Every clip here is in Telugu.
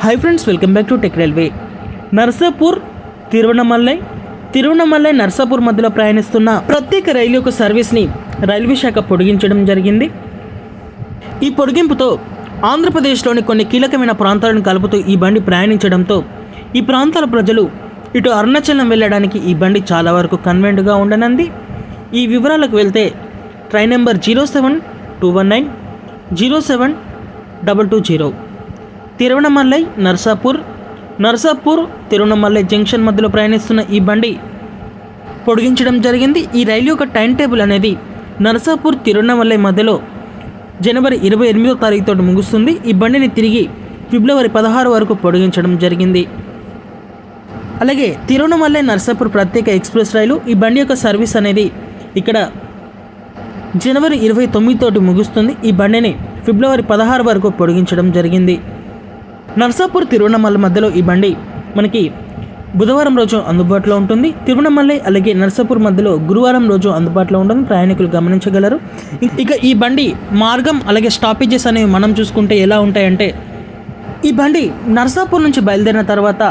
Hi friends, welcome back to tech railway. Narsapur Tiruvannamalai Narsapur మధ్యలో ప్రయాణిస్తున్న ప్రత్యేక రైలు యొక్క సర్వీస్ని రైల్వే శాఖ పొడిగించడం జరిగింది. ఈ పొడిగింపుతో ఆంధ్రప్రదేశ్లోని కొన్ని కీలకమైన ప్రాంతాలను కలుపుతూ ఈ బండి ప్రయాణించడంతో ఈ ప్రాంతాల ప్రజలు ఇటు అరుణాచలం వెళ్ళడానికి ఈ బండి చాలా వరకు కన్వెంట్గా ఉండనుంది. ఈ వివరాలకు వెళ్తే train number 07219 07220 Tiruvannamalai Narsapur Tiruvannamalai junction మధ్యలో ప్రయాణిస్తున్న ఈ బండి పొడిగించడం జరిగింది. ఈ రైలు యొక్క టైం టేబుల్ అనేది నర్సాపూర్ తిరువణమలై మధ్యలో జనవరి 28వ తారీఖుతో ముగుస్తుంది. ఈ బండిని తిరిగి ఫిబ్రవరి 16 వరకు పొడిగించడం జరిగింది. అలాగే తిరువణమలై నర్సాపూర్ ప్రత్యేక ఎక్స్ప్రెస్ రైలు ఈ బండి యొక్క సర్వీస్ అనేది ఇక్కడ జనవరి 29 ముగుస్తుంది. ఈ బండిని ఫిబ్రవరి 16 వరకు పొడిగించడం జరిగింది. నర్సాపూర్ తిరువణమలై మధ్యలో ఈ బండి మనకి బుధవారం రోజు అందుబాటులో ఉంటుంది. తిరువణమలై అలాగే నర్సాపూర్ మధ్యలో గురువారం రోజు అందుబాటులో ఉంటుంది. ప్రయాణికులు గమనించగలరు. ఇక ఈ బండి మార్గం అలాగే స్టాపేజెస్ అనేవి మనం చూసుకుంటే ఎలా ఉంటాయంటే, ఈ బండి నర్సాపూర్ నుంచి బయలుదేరిన తర్వాత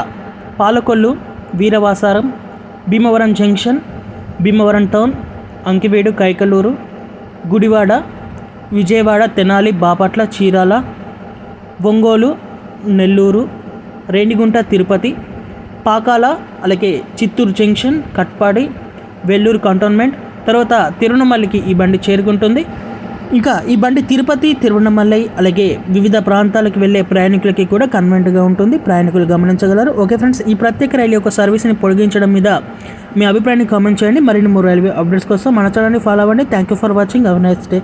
పాలకొల్లు, వీరవాసారం, భీమవరం జంక్షన్, భీమవరం టౌన్, అంకివేడు, కైకలూరు, గుడివాడ, విజయవాడ, తెనాలి, బాపట్ల, చీరాల, ఒంగోలు, నెల్లూరు, రేణిగుంట, తిరుపతి, పాకాల, అలాగే చిత్తూరు జంక్షన్, కట్పాడి, వెల్లూరు కంటోన్మెంట్, తర్వాత తిరువణమలైకి ఈ బండి చేరుకుంటుంది. ఇంకా ఈ బండి తిరుపతి, తిరువణమలై అలాగే వివిధ ప్రాంతాలకు వెళ్ళే ప్రయాణికులకి కూడా కన్వెంట్గా ఉంటుంది. ప్రయాణికులు గమనించగలరు. ఓకే ఫ్రెండ్స్, ఈ ప్రత్యేక రైలు యొక్క సర్వీస్ని పొడిగించడం మీద మీ అభిప్రాయాన్ని కామెంట్ చేయండి. మరిన్ని 3 రైల్వే అప్డేట్స్ కోసం మన ఛానల్ని ఫాలో అవ్వండి. Thank you for watching. Have a nice day.